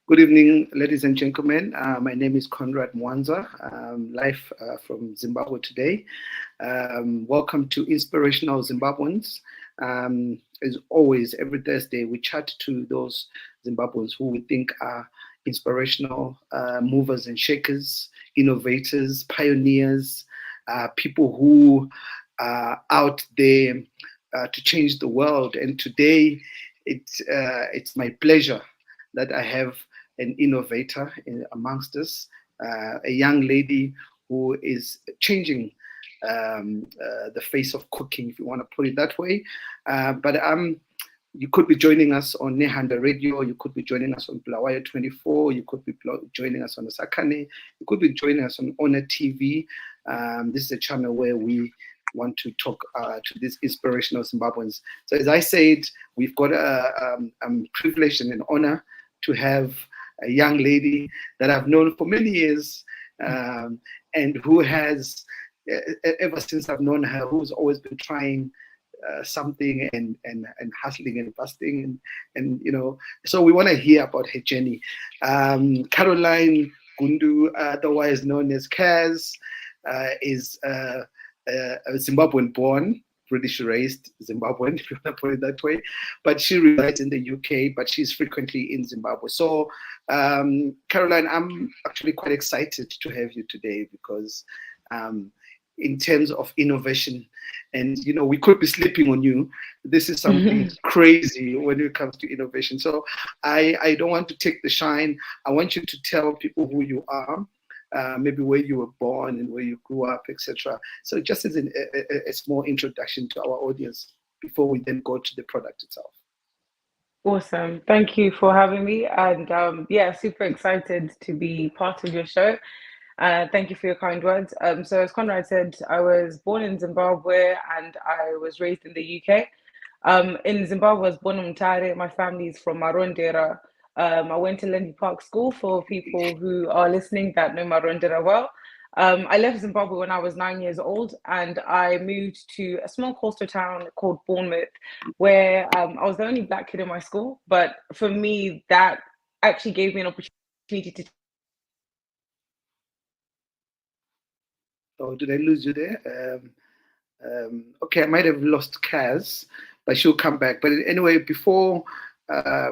Good evening, ladies and gentlemen. My name is Conrad Mwanza, live from Zimbabwe today. Welcome to Inspirational Zimbabweans. As always, every Thursday we chat to those Zimbabweans who we think are inspirational movers and shakers, innovators, pioneers, people who are out there to change the world. And today it's my pleasure that I have an innovator amongst us, a young lady who is changing the face of cooking, if you want to put it that way. But you could be joining us on Nehanda Radio, you could be joining us on Blawayo 24, you could be joining us on Sakane, you could be joining us on Honor TV. This is a channel where we want to talk to these inspirational Zimbabweans. So as I said, we've got a privilege and an honor to have a young lady that I've known for many years, and who has, ever since I've known her, who's always been trying something and hustling and busting and you know. So we want to hear about her journey. Caroline Gundu, otherwise known as Kaz, is a Zimbabwean-born, British-raised Zimbabwean, if you want to put it that way. But she resides in the UK, but she's frequently in Zimbabwe. So, Caroline, I'm actually quite excited to have you today because in terms of innovation, and you know, we could be sleeping on you. This is something crazy when it comes to innovation. So I don't want to take the shine. I want you to tell people who you are. Maybe where you were born and where you grew up, etc. So just as a small introduction to our audience before we then go to the product itself. Awesome. Thank you for having me. And yeah, super excited to be part of your show. Thank you for your kind words. So as Conrad said, I was born in Zimbabwe and I was raised in the UK. In Zimbabwe, I was born in Mutare. My family is from Marondera. I went to Lendy Park School for people who are listening that know Marondera well. I left Zimbabwe when I was 9 years old and I moved to a small coastal town called Bournemouth, where I was the only black kid in my school. But for me, that actually gave me an opportunity to. Oh, did I lose you there? Okay, I might have lost Kaz, but she'll come back. But anyway, before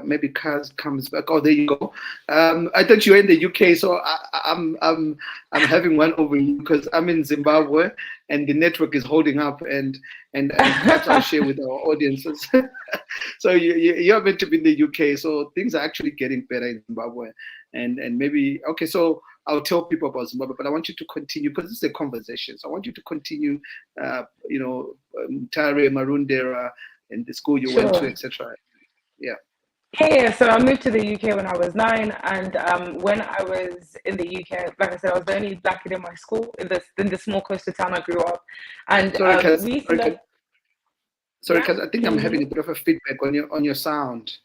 maybe Kaz comes back. Oh, there you go. I thought you were in the UK, so I'm having one over you because I'm in Zimbabwe and the network is holding up, and perhaps I'll share with our audiences. So you're meant to be in the UK, so things are actually getting better in Zimbabwe, and maybe okay. So I'll tell people about Zimbabwe, but I want you to continue because this is a conversation. So I want you to continue, you know, Tare, Marundera, and the school you went to, Sure. etc. Yeah. Yeah, so I moved to the UK when I was 9, and when I was in the UK, like I said, I was the only black kid in my school in the small coastal town I grew up, and Sorry, Kaz. we used to learn. Sorry, Yeah, Kaz. I think can I'm you hear having a me? bit of a feedback on your sound.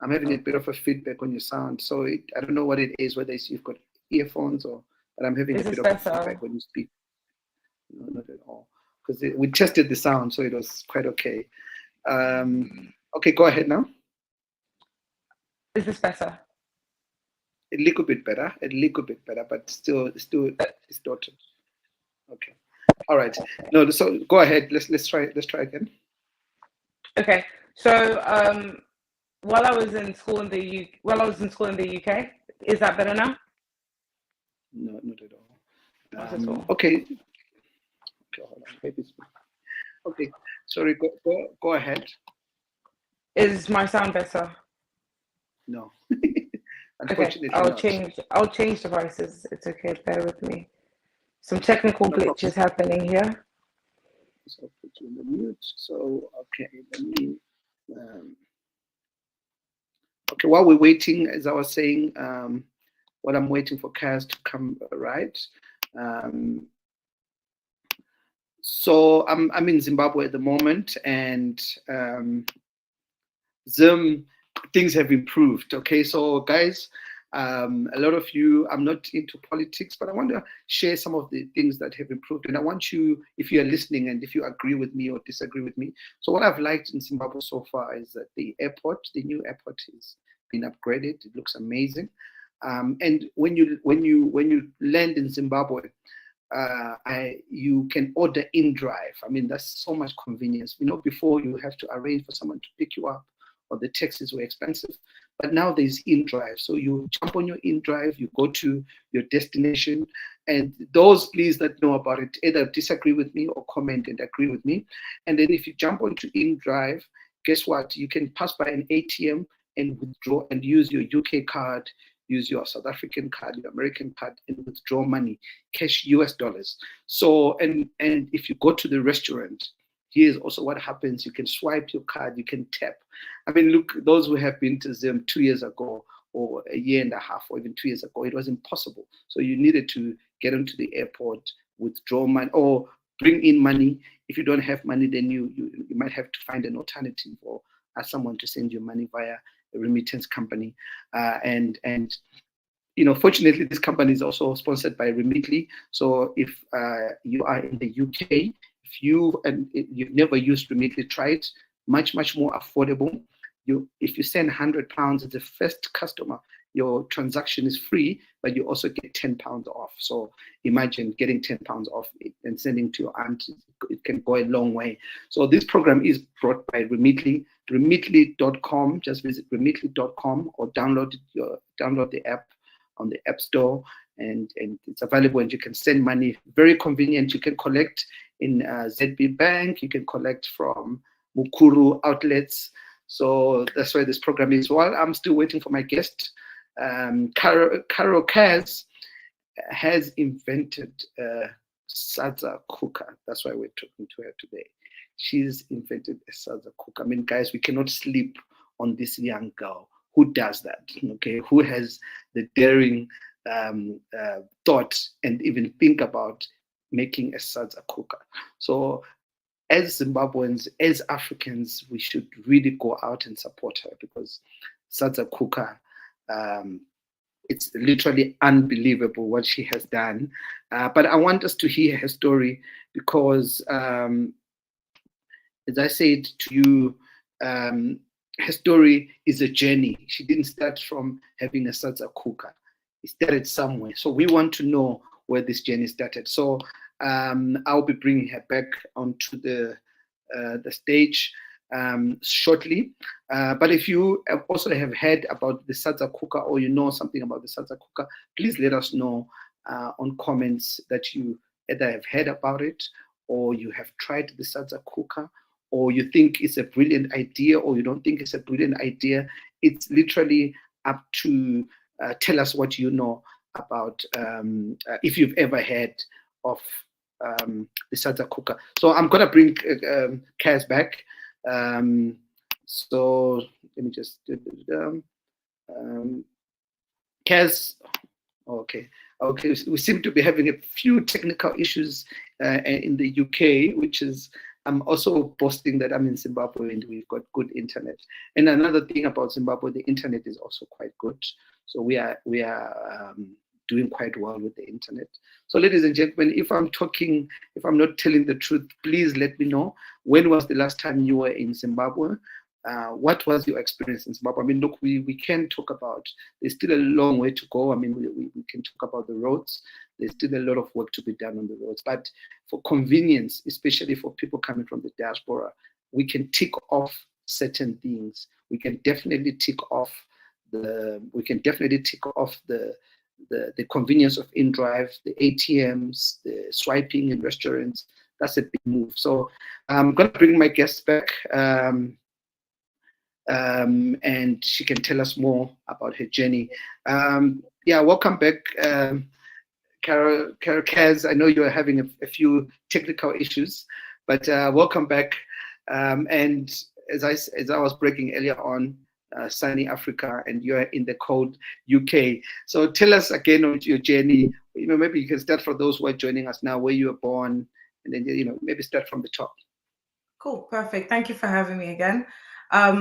I'm having a bit Okay, of a feedback on your sound. So I don't know what it is, whether it's you've got earphones or, but I'm having a is bit this of a feedback better? when you speak. No, not at all. Because we tested the sound, so it was quite okay. Okay, go ahead now. Is this better? A little bit better, but still distorted. Okay. All right. No, so go ahead. Let's try again. Okay, so while I was in school in the while I was in school in the UK, is that better now? No, not at all. Not at all. Okay. Okay, hold on. Maybe it's okay. Sorry. Go ahead. Is my sound better? No, Okay, unfortunately not. I'll change devices. It's okay, bear with me. Some technical No problem. glitches happening here. So I'll put you in the mute. So okay, let me. Um, okay, while we're waiting, as I was saying, while I'm waiting for Kaz to come right. Um, so I'm in Zimbabwe at the moment, and Zim things have improved. Okay, so guys, a lot of you, I'm not into politics, but I want to share some of the things that have improved. And I want you, if you are listening and if you agree with me or disagree with me. So what I've liked in Zimbabwe so far is that the airport, the new airport is been upgraded. It looks amazing. And when you land in Zimbabwe, you can order in drive. I mean, that's so much convenience. Before you have to arrange for someone to pick you up, or the taxis were expensive. But now there's in drive. So you jump on your in drive, you go to your destination. And those, please, that know about it, either disagree with me or comment and agree with me. And then if you jump onto in drive, guess what? You can pass by an ATM and withdraw and use your UK card, use your South African card, your American card, and withdraw money, cash US dollars. So, and if you go to the restaurant, here's also what happens. You can swipe your card, you can tap. I mean, look, those who have been to Zim 2 years ago, or a year and a half, or even 2 years ago, it was impossible. So you needed to get into the airport, withdraw money, or bring in money. If you don't have money, then you might have to find an alternative or ask someone to send you money via a remittance company. And fortunately, this company is also sponsored by Remitly. So if you are in the UK, if you've never used Remitly, try it. Much more affordable. If you send £100 as a first customer, your transaction is free, but you also get £10 off. So imagine getting £10 off and sending to your aunt. It can go a long way. So this program is brought by Remitly. Remitly.com. Just visit remitly.com or download the app on the App Store, and it's available, and you can send money. Very convenient. You can collect in ZB Bank. You can collect from Mukuru outlets. So that's why this program is. While I'm still waiting for my guest, Carol Kaz has invented Sadza cooker. That's why we're talking to her today. She's invented a Sadza cooker. I mean, guys, we cannot sleep on this young girl. Who does that? Okay, who has the daring thought and even think about making a Sadza cooker? So as Zimbabweans, as Africans, we should really go out and support her, because Sadza cooker, it's literally unbelievable what she has done. But I want us to hear her story, because as I said to you, her story is a journey. She didn't start from having a Sadza cooker. It started somewhere. So we want to know where this journey started. So I'll be bringing her back onto the stage shortly. But if you also have heard about the Sadza cooker, or you know something about the Sadza cooker, please let us know on comments that you either have heard about it, or you have tried the Sadza cooker, or you think it's a brilliant idea, or you don't think it's a brilliant idea. It's literally up to tell us what you know about, if you've ever heard of the Sadza cooker. So I'm gonna bring Kaz back. So let me just Kaz. Okay, we seem to be having a few technical issues in the UK, which is, I'm also boasting that I'm in Zimbabwe and we've got good internet. And another thing about Zimbabwe, the internet is also quite good. So we are doing quite well with the internet. So ladies and gentlemen, if I'm not telling the truth, please let me know. When was the last time you were in Zimbabwe? What was your experience in Zimbabwe? I mean, look, we can talk about, there's still a long way to go. I mean, we can talk about the roads. There's still a lot of work to be done on the roads. But for convenience, especially for people coming from the diaspora, we can tick off certain things. We can definitely tick off the convenience of in-drive, the ATMs, the swiping in restaurants. That's a big move. So I'm going to bring my guest back. And she can tell us more about her journey. Welcome back, Carol Kaz. I know you are having a few technical issues, but welcome back. And as I was breaking earlier on, sunny Africa, and you're in the cold UK. So tell us again on your journey. Maybe you can start for those who are joining us now, where you were born, and then maybe start from the top. Cool, perfect. Thank you for having me again.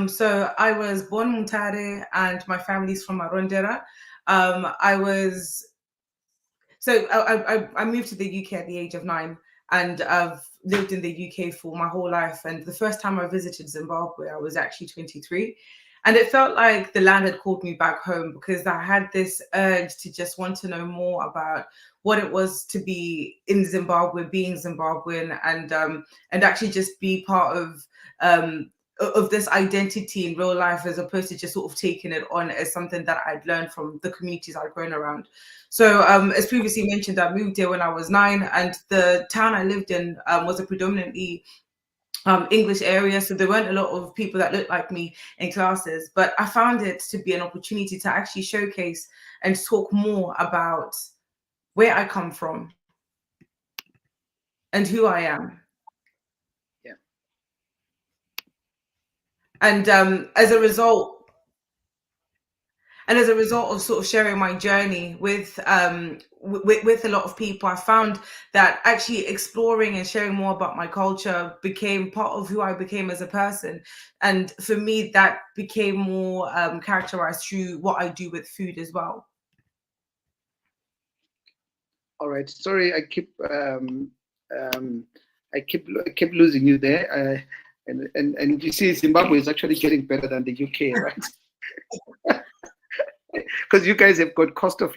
So I was born in Mutare, and my family's from Arondera. I moved to the UK at the age of 9, and I've lived in the UK for my whole life. And the first time I visited Zimbabwe, I was actually 23. And it felt like the land had called me back home, because I had this urge to just want to know more about what it was to be in Zimbabwe, being Zimbabwean, and actually just be part of this identity in real life, as opposed to just sort of taking it on as something that I'd learned from the communities I'd grown around. So as previously mentioned, I moved here when I was 9, and the town I lived in was a predominantly English area, so there weren't a lot of people that looked like me in classes, but I found it to be an opportunity to actually showcase and talk more about where I come from and who I am. Yeah. And as a result of sort of sharing my journey with a lot of people, I found that actually exploring and sharing more about my culture became part of who I became as a person. And for me, that became more characterized through what I do with food as well. All right. Sorry, I keep losing you there. And you see, Zimbabwe is actually getting better than the UK, right? Because you guys have got the cost of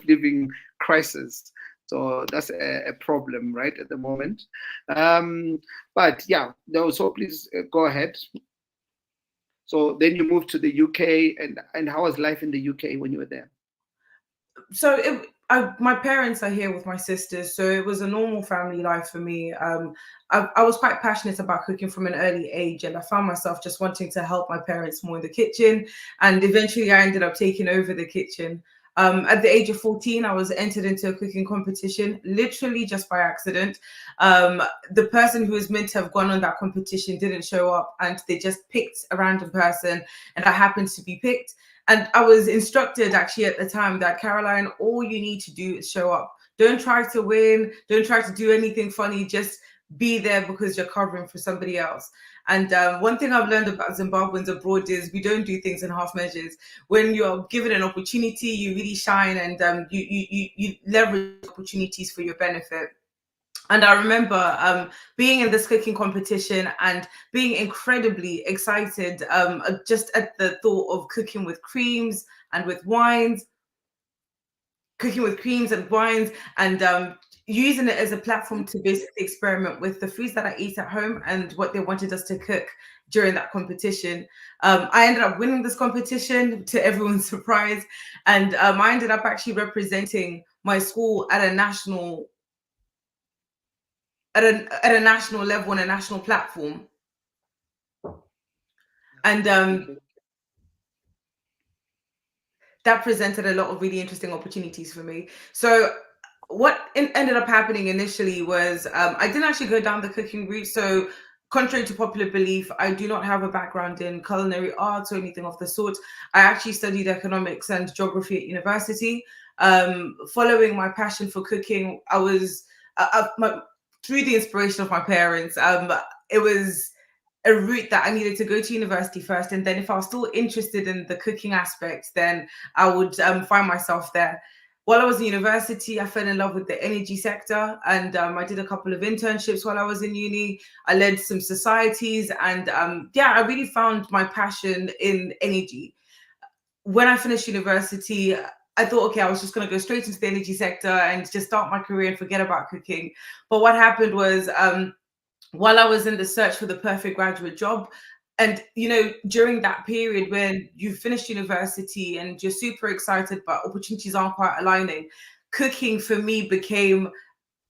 living crisis. So that's a problem, right, at the moment. But yeah, no, so please go ahead. So then you moved to the UK, and how was life in the UK when you were there? So my parents are here with my sisters, so it was a normal family life for me. I was quite passionate about cooking from an early age, and I found myself just wanting to help my parents more in the kitchen, and eventually I ended up taking over the kitchen. At the age of 14, I was entered into a cooking competition, literally just by accident. The person who was meant to have gone on that competition didn't show up, and they just picked a random person, and I happened to be picked. And I was instructed actually at the time that, Caroline, all you need to do is show up. Don't try to win. Don't try to do anything funny. Just be there because you're covering for somebody else. And one thing I've learned about Zimbabweans abroad is we don't do things in half measures. When you're given an opportunity, you really shine, and you leverage opportunities for your benefit. And I remember being in this cooking competition and being incredibly excited just at the thought of cooking with creams and wines, and using it as a platform to basically experiment with the foods that I eat at home and what they wanted us to cook during that competition. I ended up winning this competition, to everyone's surprise, and I ended up actually representing my school at a national level, on a national platform. And that presented a lot of really interesting opportunities for me. So what ended up happening initially was I didn't actually go down the cooking route. So contrary to popular belief, I do not have a background in culinary arts or anything of the sort. I actually studied economics and geography at university. Following my passion for cooking, I was through the inspiration of my parents, it was a route that I needed to go to university first. And then if I was still interested in the cooking aspect, then I would find myself there. While I was in university, I fell in love with the energy sector, and I did a couple of internships while I was in uni. I led some societies, and I really found my passion in energy. When I finished university, I thought, okay, I was just going to go straight into the energy sector and just start my career and forget about cooking. But what happened was, while I was in the search for the perfect graduate job, and during that period when you finished university and you're super excited but opportunities aren't quite aligning, cooking for me became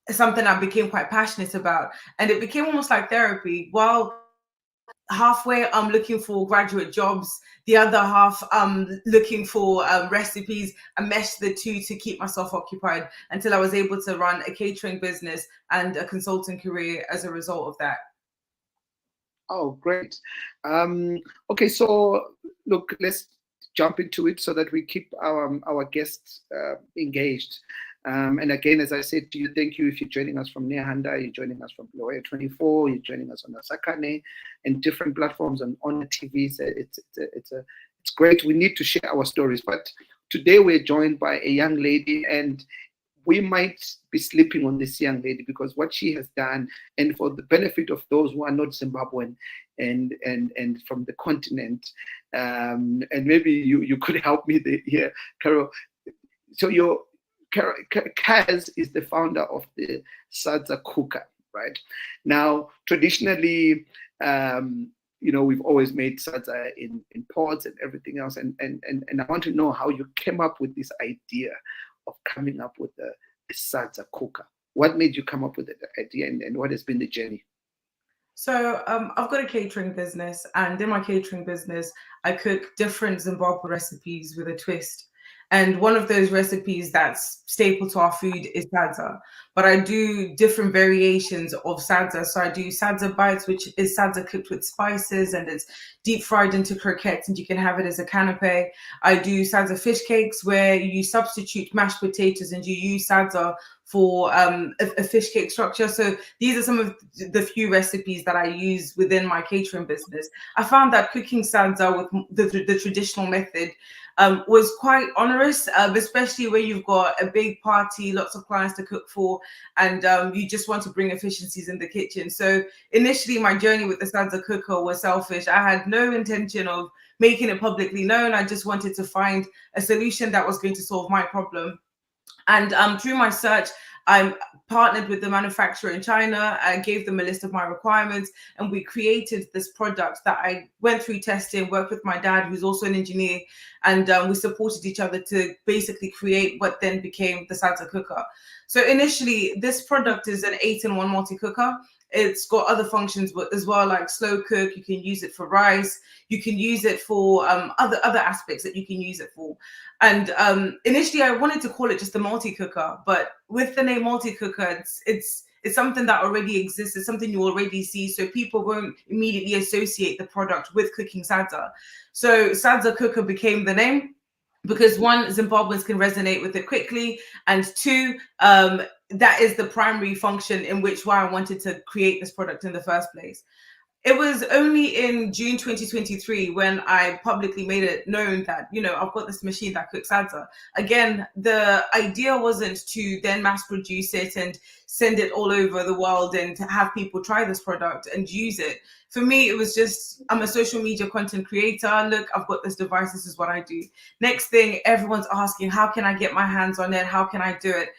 something I became quite passionate about, and it became almost like therapy. While halfway I'm looking for graduate jobs, the other half looking for recipes, I meshed the two to keep myself occupied until I was able to run a catering business and a consulting career as a result of that. Oh, great. Okay, so look, let's jump into it so that we keep our guests engaged. And again, as I said to you, thank you if you're joining us from Nehanda, you're joining us from Lawyer 24, you're joining us on Asakane and different platforms and on the TV. It's great. We need to share our stories. But today we're joined by a young lady, and we might be sleeping on this young lady because what she has done, and for the benefit of those who are not Zimbabwean, and from the continent. And maybe you could help me here, Carol. So Kaz is the founder of the Sadza cooker, right? Now, traditionally, we've always made sadza in pots and everything else. And I want to know how you came up with this idea of coming up with the sadza cooker. What made you come up with the idea, and what has been the journey? So I've got a catering business, and in my catering business, I cook different Zimbabwe recipes with a twist. And one of those recipes that's staple to our food is sadza. But I do different variations of sadza. So I do sadza bites, which is sadza cooked with spices, and it's deep fried into croquettes, and you can have it as a canapé. I do sadza fish cakes, where you substitute mashed potatoes and you use sadza for a fish cake structure. So these are some of the few recipes that I use within my catering business. I found that cooking sadza with the traditional method was quite onerous, especially when you've got a big party, lots of clients to cook for, and you just want to bring efficiencies in the kitchen. So initially, my journey with the sadza cooker was selfish. I had no intention of making it publicly known. I just wanted to find a solution that was going to solve my problem. And through my search, I partnered with the manufacturer in China. I gave them a list of my requirements, and we created this product that I went through testing, worked with my dad, who's also an engineer, and we supported each other to basically create what then became the sadza cooker. So initially, this product is an 8-in-1 multi-cooker. It's got other functions as well, like slow cook. You can use it for rice. You can use it for other aspects that you can use it for. And initially, I wanted to call it just the multi-cooker, but with the name multi-cooker, it's something that already exists. It's something you already see, so people won't immediately associate the product with cooking sadza. So sadza cooker became the name because one, Zimbabweans can resonate with it quickly, and two, that is the primary function in which why I wanted to create this product in the first place. It was only in June 2023 when I publicly made it known that, I've got this machine that cooks sadza. Again, the idea wasn't to then mass produce it and send it all over the world and to have people try this product and use it. For me, it was just, I'm a social media content creator. Look, I've got this device. This is what I do. Next thing, everyone's asking, how can I get my hands on it? How can I do it?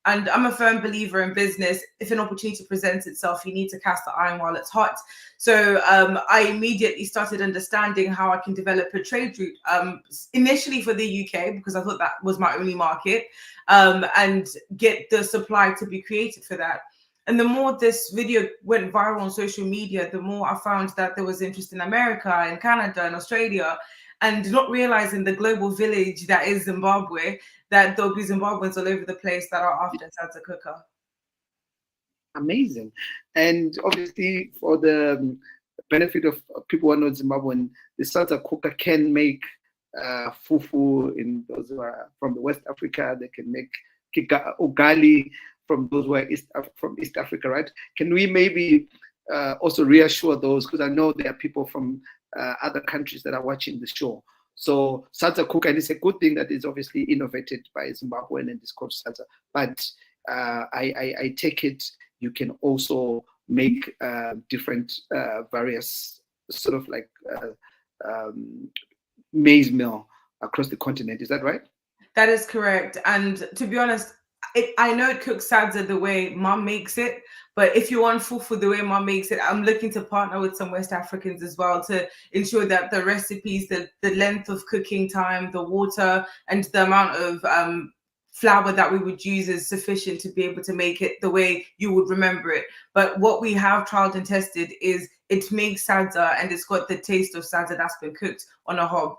And I'm a firm believer in business. If an opportunity presents itself, you need to cast the iron while it's hot. So I immediately started understanding how I can develop a trade route, initially for the UK, because I thought that was my only market, and get the supply to be created for that. And the more this video went viral on social media, the more I found that there was interest in America and Canada and Australia, and not realizing the global village that is Zimbabwe, that there'll be Zimbabweans all over the place that are after sadza cooker. Amazing. And obviously, for the benefit of people who are not Zimbabwean, the sadza cooker can make fufu in those who are from the West Africa. They can make ugali from those who are from East Africa, right? Can we maybe also reassure those, because I know there are people from other countries that are watching the show. So sadza cooker, and it's a good thing that is obviously innovated by Zimbabwean and it's called sadza. But I take it you can also make different various sort of like maize meal across the continent. Is that right? That is correct. And to be honest, I know it cooks sadza the way mom makes it, but if you want fufu the way mom makes it, I'm looking to partner with some West Africans as well to ensure that the recipes, the length of cooking time, the water, and the amount of flour that we would use is sufficient to be able to make it the way you would remember it. But what we have trialed and tested is it makes sadza, and it's got the taste of sadza that's been cooked on a hob.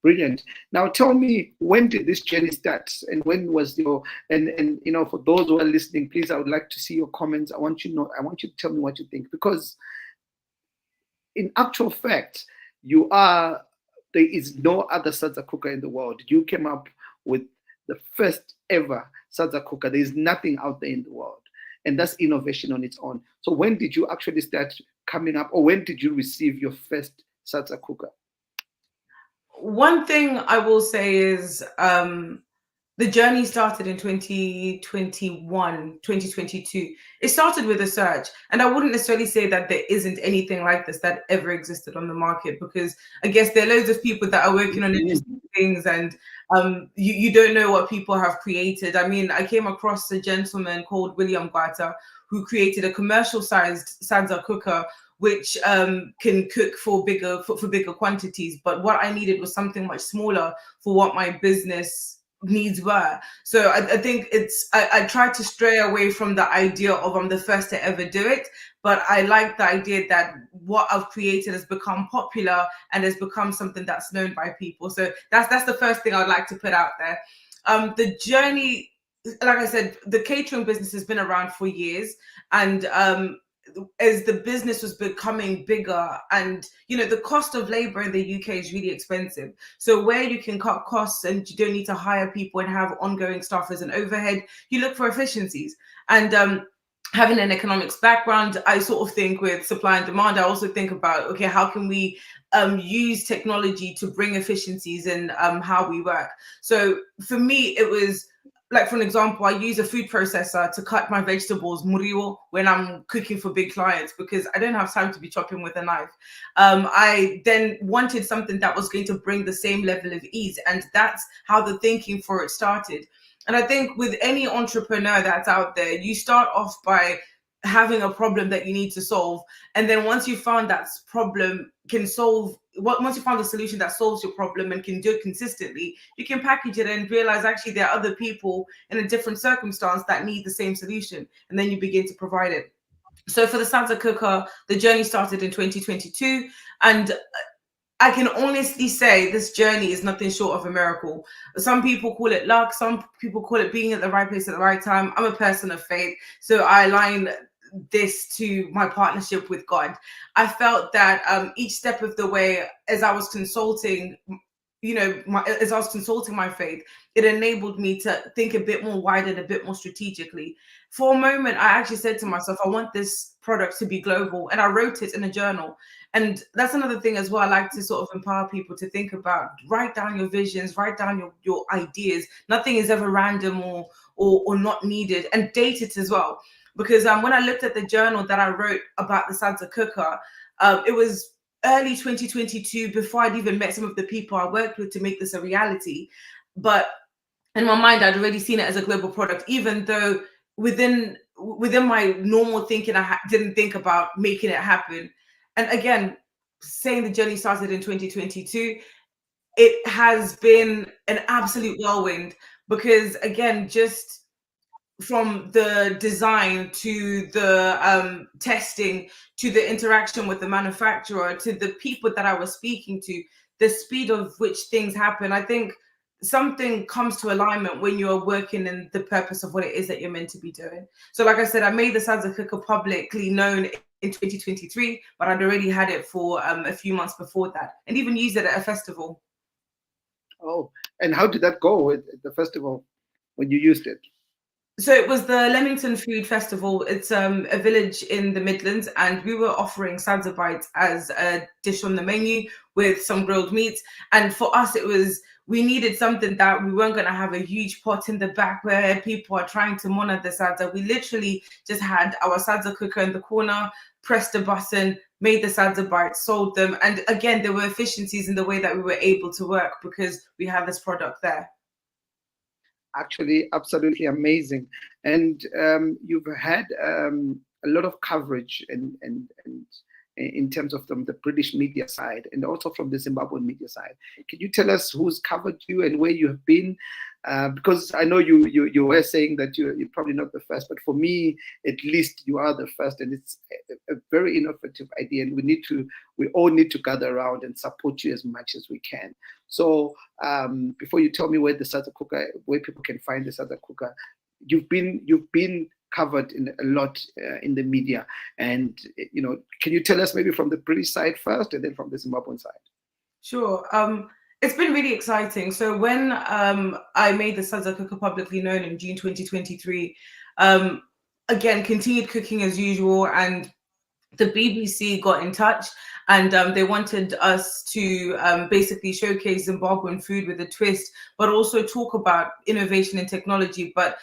Brilliant. Now tell me, when did this journey start, and when was your and for those who are listening, please, I would like to see your comments. I want you to tell me what you think, because in actual fact, there is no other sadza cooker in the world. You came up with the first ever sadza cooker. There is nothing out there in the world, and that's innovation on its own. So when did you actually start coming up, or when did you receive your first sadza cooker? One thing I will say is The journey started in 2021, 2022. It started with a search. And I wouldn't necessarily say that there isn't anything like this that ever existed on the market, because I guess there are loads of people that are working on interesting things, and you don't know what people have created. I mean, I came across a gentleman called William Guata who created a commercial-sized Sansa cooker, which can cook for bigger quantities. But what I needed was something much smaller for what my business needs were. So I think I tried to stray away from the idea of I'm the first to ever do it, but I like the idea that what I've created has become popular and has become something that's known by people. So that's the first thing I'd like to put out there. The journey, like I said, the catering business has been around for years, and as the business was becoming bigger, and the cost of labor in the UK is really expensive. So where you can cut costs and you don't need to hire people and have ongoing staff as an overhead, you look for efficiencies. And having an economics background, I sort of think with supply and demand, I also think about, okay, how can we use technology to bring efficiencies in how we work? So for me, it was, like, for an example, I use a food processor to cut my vegetables, muriwo, when I'm cooking for big clients, because I don't have time to be chopping with a knife. I then wanted something that was going to bring the same level of ease, and that's how the thinking for it started. And I think with any entrepreneur that's out there, you start off by having a problem that you need to solve, and then once you found that problem can solve, once you found a solution that solves your problem and can do it consistently, you can package it and realize actually there are other people in a different circumstance that need the same solution, and then you begin to provide it. So for the Sansa cooker, the journey started in 2022, and I can honestly say this journey is nothing short of a miracle. Some people call it luck. Some people call it being at the right place at the right time. I'm a person of faith, so I align this to my partnership with God. I felt that each step of the way, as I was consulting, as I was consulting my faith, it enabled me to think a bit more wide and a bit more strategically. For a moment, I actually said to myself, I want this product to be global, and I wrote it in a journal. And that's another thing as well. I like to sort of empower people to think about: write down your visions, write down your ideas. Nothing is ever random or not needed, and date it as well. Because when I looked at the journal that I wrote about the Sansa cooker, it was early 2022, before I'd even met some of the people I worked with to make this a reality. But in my mind, I'd already seen it as a global product, even though within my normal thinking, I didn't think about making it happen. And again, saying the journey started in 2022, it has been an absolute whirlwind, because again, just from the design to the testing to the interaction with the manufacturer to the people that I was speaking to, the speed of which things happen, I think something comes to alignment when you're working in the purpose of what it is that you're meant to be doing. So like I said, I made the Sansa cooker publicly known in 2023, but I'd already had it for a few months before that, and even used it at a festival. Oh, and how did that go at the festival when you used it? So it was the Leamington Food Festival. It's a village in the Midlands, and we were offering Sansa bites as a dish on the menu with some grilled meats. And for us, it was, we needed something that we weren't going to have a huge pot in the back where people are trying to monitor the Sansa. We literally just had our Sansa cooker in the corner, pressed a button, made the Sansa bites, sold them. And again, there were efficiencies in the way that we were able to work because we had this product there. Actually, absolutely amazing. And you've had a lot of coverage and in terms of from the British media side and also from the Zimbabwean media side. Can you tell us who's covered you and where you have been? Because I know you were saying that you're probably not the first, but for me, at least you are the first, and it's a very innovative idea, and we all need to gather around and support you as much as we can. So before you tell me where the Sansa cooker, where people can find the Sansa cooker, you've been covered in a lot in the media, and can you tell us maybe from the British side first, and then from the Zimbabwean side? Sure. It's been really exciting. So when I made the Sansa cooker publicly known in June 2023, again, continued cooking as usual and the BBC got in touch, and they wanted us to basically showcase Zimbabwean food with a twist, but also talk about innovation and technology. But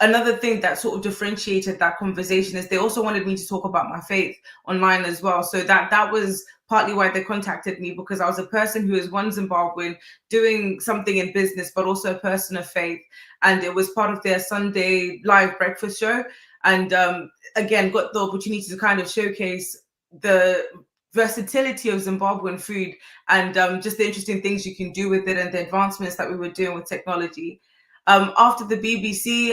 another thing that sort of differentiated that conversation is they also wanted me to talk about my faith online as well. So that was partly why they contacted me, because I was a person who is one Zimbabwean doing something in business, but also a person of faith. And it was part of their Sunday live breakfast show. And again, got the opportunity to kind of showcase the versatility of Zimbabwean food, and just the interesting things you can do with it, and the advancements that we were doing with technology. After the BBC,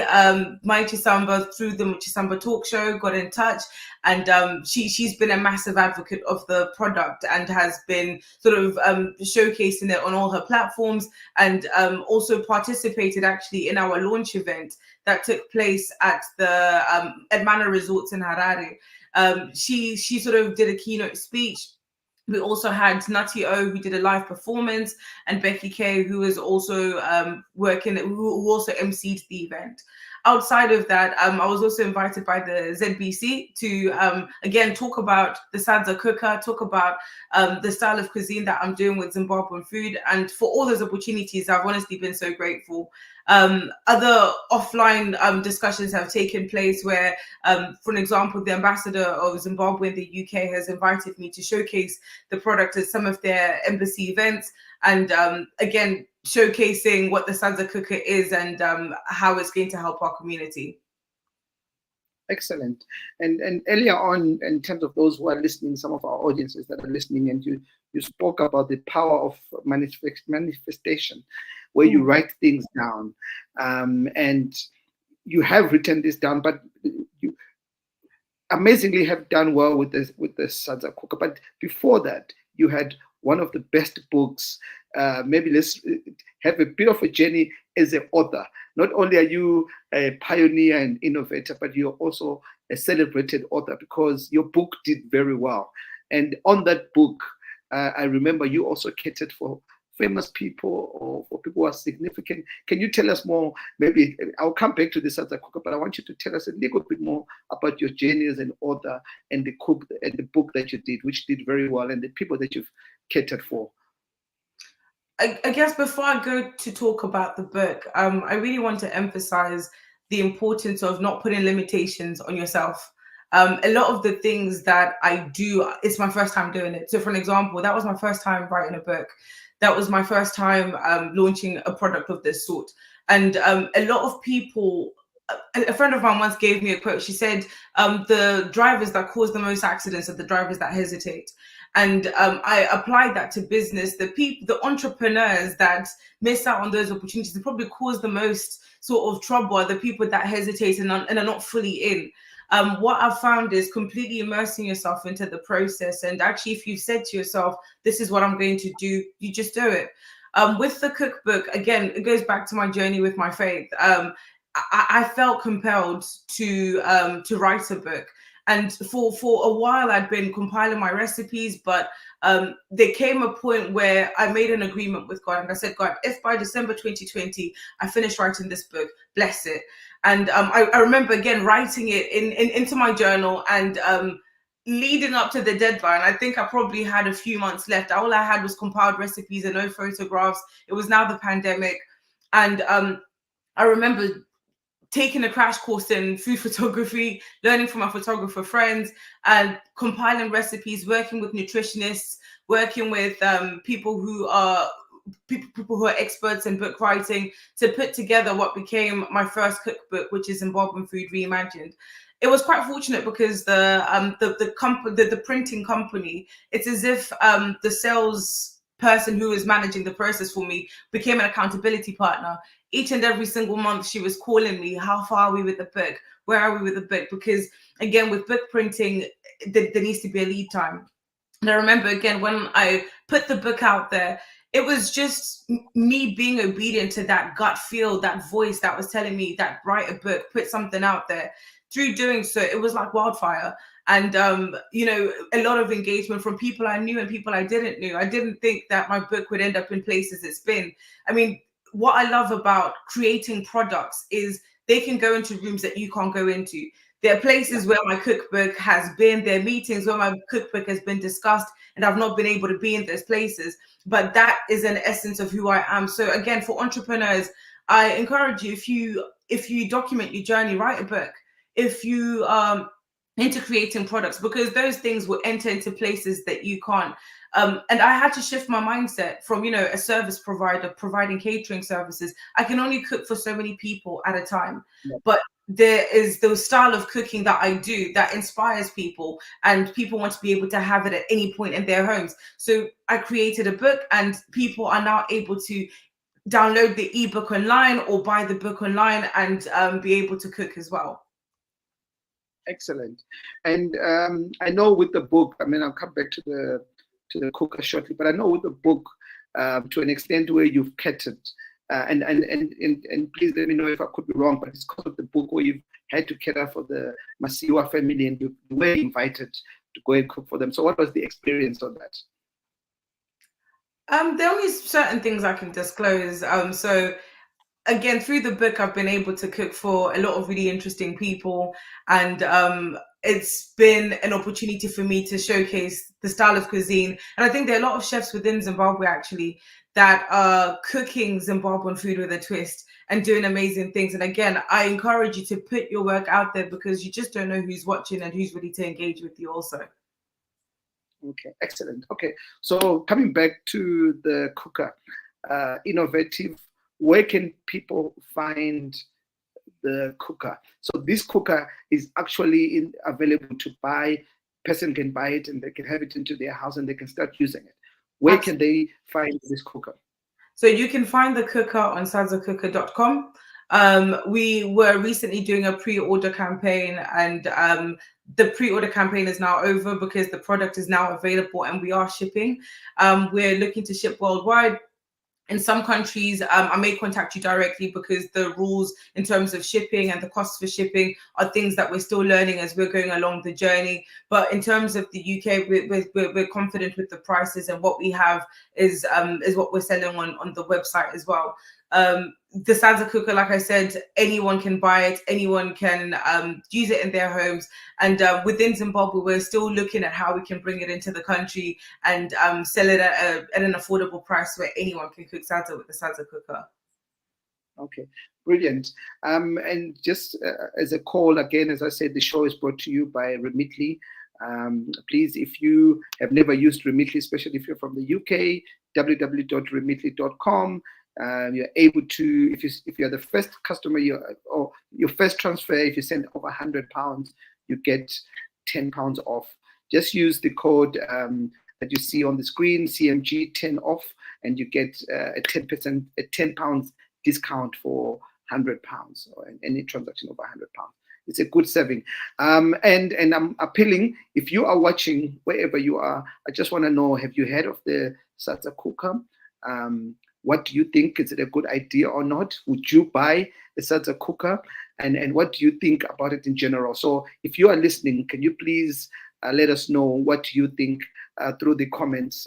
my Chisamba, through the Chisamba talk show, got in touch, and she's been a massive advocate of the product and has been sort of showcasing it on all her platforms, and also participated actually in our launch event that took place at the Manor Resorts in Harare. She sort of did a keynote speech. We also had Nutty O, who did a live performance, and Becky K, who was also who also emceed the event. Outside of that, I was also invited by the ZBC to, again, talk about the Sadza cooker, talk about the style of cuisine that I'm doing with Zimbabwean food. And for all those opportunities, I've honestly been so grateful. Other offline discussions have taken place where, for an example, the ambassador of Zimbabwe in the UK has invited me to showcase the product at some of their embassy events, and again, showcasing what the Sadza cooker is and how it's going to help our community. Excellent. And earlier on, in terms of those who are listening, some of our audiences that are listening, and you spoke about the power of manifestation, where you write things down, and you have written this down, but you amazingly have done well with the Sadza cooker. But before that, you had one of the best books. Maybe let's have a bit of a journey as an author. Not only are you a pioneer and innovator, but you're also a celebrated author, because your book did very well. And on that book, I remember you also catered for famous people or for people who are significant. Can you tell us more? Maybe I'll come back to the Sadza cooker, but I want you to tell us a little bit more about your journey as an author and the book that you did, which did very well, and the people that you've catered for. I guess before I go to talk about the book, I really want to emphasize the importance of not putting limitations on yourself. A lot of the things that I do, it's my first time doing it. So for an example, that was my first time writing a book. That was my first time launching a product of this sort. And a lot of people, a friend of mine once gave me a quote. She said, the drivers that cause the most accidents are the drivers that hesitate. And I applied that to business. The entrepreneurs that miss out on those opportunities, they probably cause the most sort of trouble, are the people that hesitate and are not fully in. What I've found is completely immersing yourself into the process. And actually, if you've said to yourself, this is what I'm going to do, you just do it. With the cookbook, again, it goes back to my journey with my faith. I felt compelled to write a book. And for a while, I'd been compiling my recipes, but there came a point where I made an agreement with God. And I said, God, if by December 2020, I finish writing this book, bless it. And I remember, again, writing it into my journal, and leading up to the deadline, I think I probably had a few months left. All I had was compiled recipes and no photographs. It was now the pandemic. And I remember taking a crash course in food photography, learning from my photographer friends, and compiling recipes, working with nutritionists, working with people who are experts in book writing, to put together what became my first cookbook, which is Zimbabwean Food Reimagined. It was quite fortunate because the printing company, it's as if the sales person who was managing the process for me became an accountability partner. Each and every single month, she was calling me, how far are we with the book? Where are we with the book? Because again, with book printing, there needs to be a lead time. And I remember, again, when I put the book out there, it was just me being obedient to that gut feel, that voice that was telling me that write a book, put something out there. Through doing so, it was like wildfire. And, a lot of engagement from people I knew and people I didn't know. I didn't think that my book would end up in places it's been. I mean, what I love about creating products is they can go into rooms that you can't go into. There are places where my cookbook has been, there are meetings where my cookbook has been discussed, and I've not been able to be in those places. But that is an essence of who I am. So again, for entrepreneurs, I encourage you, if you document your journey, write a book. If you into creating products, because those things will enter into places that you can't. And I had to shift my mindset from, a service provider providing catering services. I can only cook for so many people at a time. Yeah. But there is the style of cooking that I do that inspires people, and people want to be able to have it at any point in their homes. So I created a book, and people are now able to download the ebook online or buy the book online and be able to cook as well. Excellent. And I know with the book, I mean, I'll come back to the cooker shortly, but I know with the book, to an extent where you've catered, and please let me know if I could be wrong, but it's because of the book where you've had to cater for the Masiwa family, and you were invited to go and cook for them. So what was the experience of that? There are only certain things I can disclose. So again, through the book, I've been able to cook for a lot of really interesting people, and it's been an opportunity for me to showcase the style of cuisine. And I think there are a lot of chefs within Zimbabwe actually that are cooking Zimbabwean food with a twist and doing amazing things. And again, I encourage you to put your work out there, because you just don't know who's watching and who's ready to engage with you also. Okay, excellent. Okay, so coming back to the cooker, innovative, where can people find the cooker? So this cooker is actually available to buy. Person can buy it and they can have it into their house and they can start using it. Where can they find this cooker? So you can find the cooker on sadzakooker.com. We were recently doing a pre-order campaign, and the pre-order campaign is now over because the product is now available and we are shipping. We're looking to ship worldwide. In some countries, I may contact you directly, because the rules in terms of shipping and the costs for shipping are things that we're still learning as we're going along the journey. But in terms of the UK, we're confident with the prices, and what we have is what we're selling on the website as well. The Sadza cooker, like I said, anyone can buy it, anyone can use it in their homes. And within Zimbabwe, we're still looking at how we can bring it into the country and sell it at an affordable price where anyone can cook Sadza with the Sadza cooker. Okay, brilliant. And just as a call, again, as I said, the show is brought to you by Remitly. Please, if you have never used Remitly, especially if you're from the UK, www.remitly.com. You're able to, if you're the first customer, or your first transfer, if you send over £100, you get £10 off. Just use the code that you see on the screen, CMG10 off, and you get a £10 discount for £100 or any transaction over £100. It's a good saving. And I'm appealing, if you are watching wherever you are, I just want to know, have you heard of the Sadza cooker? What do you think? Is it a good idea or not? Would you buy a Sadza cooker? And what do you think about it in general? So if you are listening, can you please let us know what you think through the comments,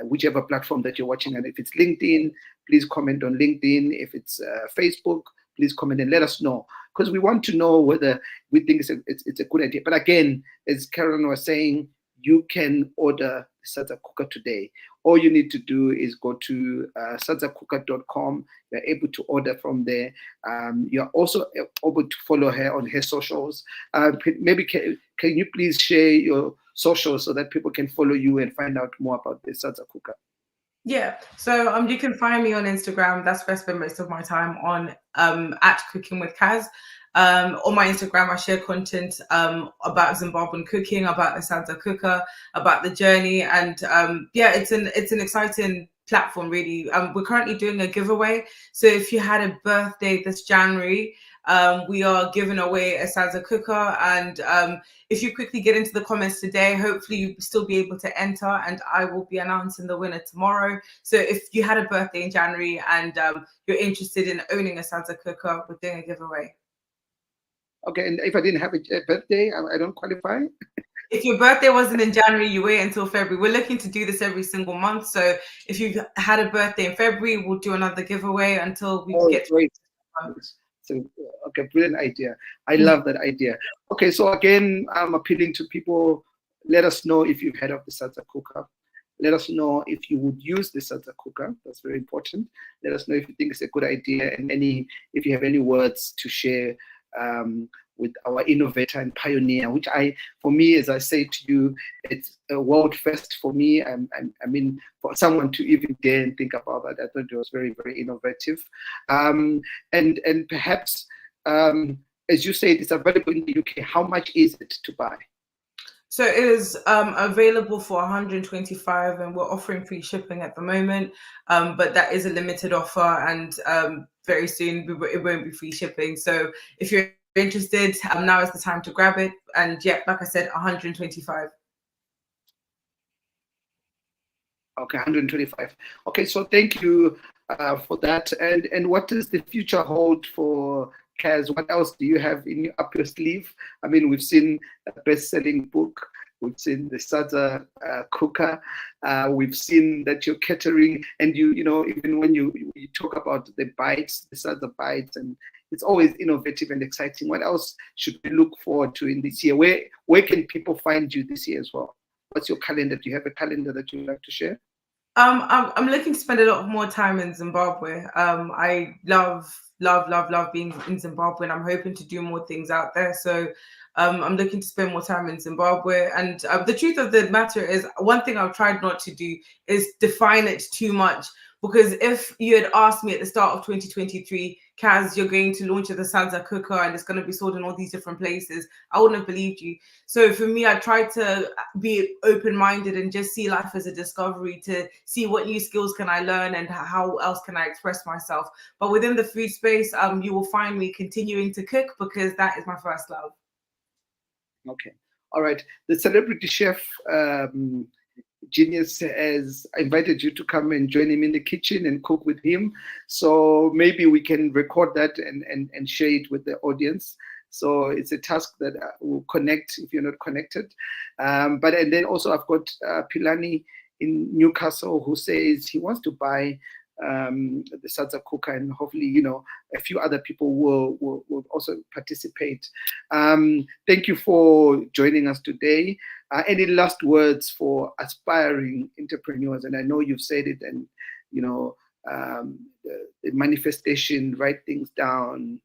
whichever platform that you're watching. And if it's LinkedIn, please comment on LinkedIn. If it's Facebook, please comment and let us know, because we want to know whether we think it's a good idea. But again, as Karen was saying, you can order Sadza cooker today. All you need to do is go to sadzakooker.com. You're able to order from there. You're also able to follow her on her socials. Maybe can you please share your socials so that people can follow you and find out more about the Sadza cooker? Yeah, so you can find me on Instagram. That's where I spend most of my time, on at Cooking with Kaz. On my Instagram, I share content about Zimbabwean cooking, about the Sadza cooker, about the journey, and yeah, it's an exciting platform, really. We're currently doing a giveaway, so if you had a birthday this January, we are giving away a Sadza cooker, and if you quickly get into the comments today, hopefully you'll still be able to enter, and I will be announcing the winner tomorrow. So if you had a birthday in January and you're interested in owning a Sadza cooker, we're doing a giveaway. Okay, and if I didn't have a birthday, I don't qualify? If your birthday wasn't in January, you wait until February. We're looking to do this every single month. So if you've had a birthday in February, we'll do another giveaway until we get great. So, okay, brilliant idea. I love that idea. Okay, so again, I'm appealing to people. Let us know if you've heard of the salsa cooker. Let us know if you would use the salsa cooker. That's very important. Let us know if you think it's a good idea, and if you have any words to share with our innovator and pioneer, which for me, as I say to you, it's a world first for me. I mean, for someone to even dare and think about that, I thought it was very, very innovative. And perhaps, as you said, it's available in the UK. How much is it to buy? So it is available for 125, and we're offering free shipping at the moment. But that is a limited offer, and very soon it won't be free shipping. So if you're interested, now is the time to grab it. And yeah, like I said, 125. Okay, 125. Okay, so thank you for that. And what does the future hold for Kaz? What else do you have up your sleeve? I mean, we've seen a best-selling book. We've seen the salsa cooker. We've seen that you're catering, and you know, even when you talk about the bites, the salsa bites, and it's always innovative and exciting. What else should we look forward to in this year? Where can people find you this year as well? What's your calendar? Do you have a calendar that you'd like to share? I'm looking to spend a lot more time in Zimbabwe. I love being in Zimbabwe, and I'm hoping to do more things out there. So I'm looking to spend more time in Zimbabwe. And the truth of the matter is, one thing I've tried not to do is define it too much. Because if you had asked me at the start of 2023, Kaz, you're going to launch the salsa cooker and it's going to be sold in all these different places, I wouldn't have believed you. So for me, I tried to be open-minded and just see life as a discovery, to see what new skills can I learn and how else can I express myself. But within the food space, you will find me continuing to cook, because that is my first love. Okay. All right. The celebrity chef Genius has invited you to come and join him in the kitchen and cook with him. So maybe we can record that and share it with the audience. So it's a task that will connect if you're not connected. And then also I've got Pilani in Newcastle who says he wants to buy the salsa cooker, and hopefully, you know, a few other people will also participate. Thank you for joining us today. Any last words for aspiring entrepreneurs? And I know you've said it, and you know, the manifestation, write things down,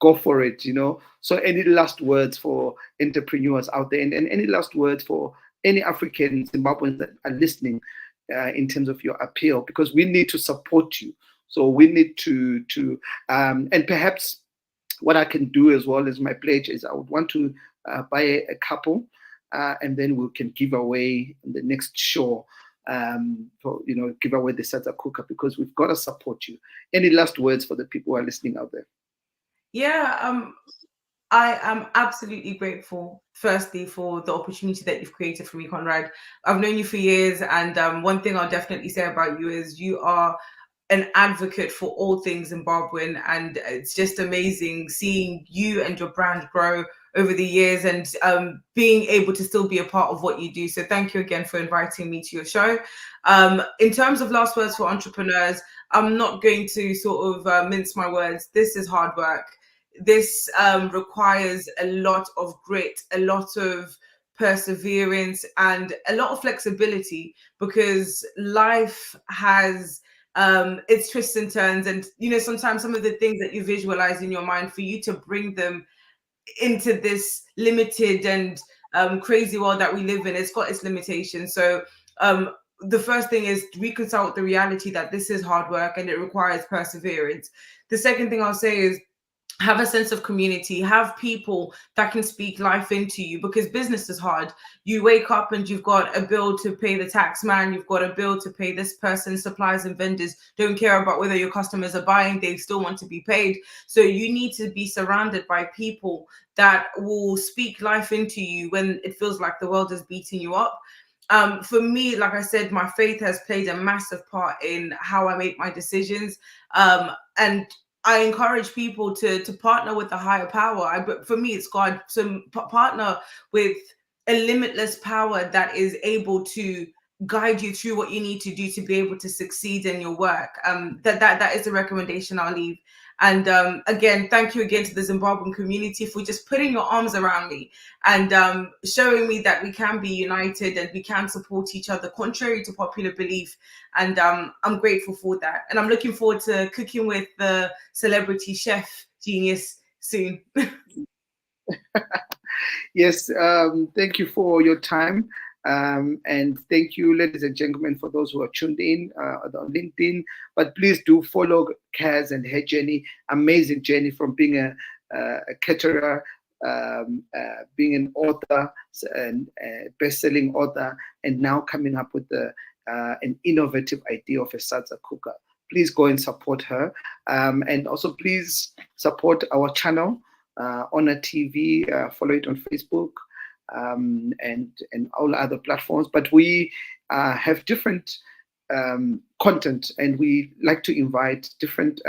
go for it, you know. So any last words for entrepreneurs out there, and any last words for any African Zimbabweans that are listening in terms of your appeal, because we need to support you. So we need to and perhaps what I can do as well as my pledge is I would want to buy a couple, and then we can give away the next show, give away the salsa cooker, because we've got to support you. Any last words for the people who are listening out there? Yeah, I am absolutely grateful, firstly, for the opportunity that you've created for me, Conrad. I've known you for years, and one thing I'll definitely say about you is you are an advocate for all things Zimbabwean, and it's just amazing seeing you and your brand grow over the years, and being able to still be a part of what you do. So thank you again for inviting me to your show. In terms of last words for entrepreneurs, I'm not going to sort of mince my words. This is hard work. This requires a lot of grit, a lot of perseverance, and a lot of flexibility, because life has its twists and turns. And, you know, sometimes some of the things that you visualize in your mind, for you to bring them into this limited and crazy world that we live in, it's got its limitations. So the first thing is reconcile with the reality that this is hard work and it requires perseverance. The second thing I'll say is have a sense of community, have people that can speak life into you, because business is hard. You wake up and you've got a bill to pay the tax man, you've got a bill to pay this person, suppliers and vendors don't care about whether your customers are buying, they still want to be paid. So you need to be surrounded by people that will speak life into you when it feels like the world is beating you up. For me, like I said, my faith has played a massive part in how I make my decisions. And I encourage people to partner with a higher power. But for me, it's God. So partner with a limitless power that is able to guide you through what you need to do to be able to succeed in your work. That is a recommendation I'll leave. And again, thank you again to the Zimbabwean community for just putting your arms around me and showing me that we can be united and we can support each other contrary to popular belief. And I'm grateful for that. And I'm looking forward to cooking with the celebrity chef genius soon. Yes, thank you for your time. And thank you, ladies and gentlemen, for those who are tuned in on LinkedIn. But please do follow Kaz and her journey, amazing journey from being a caterer, being an author and best-selling author, and now coming up with an innovative idea of a salsa cooker. Please go and support her. And also please support our channel, Honor TV, follow it on Facebook. And all other platforms, but we have different content, and we like to invite different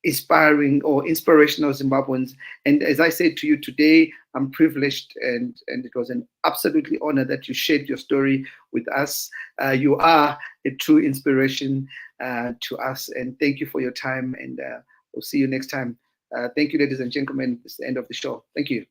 inspiring or inspirational Zimbabweans. And as I said to you today, I'm privileged, and it was an absolutely honor that you shared your story with us. You are a true inspiration to us, and thank you for your time, and we'll see you next time. Thank you, ladies and gentlemen. It's the end of the show. Thank you.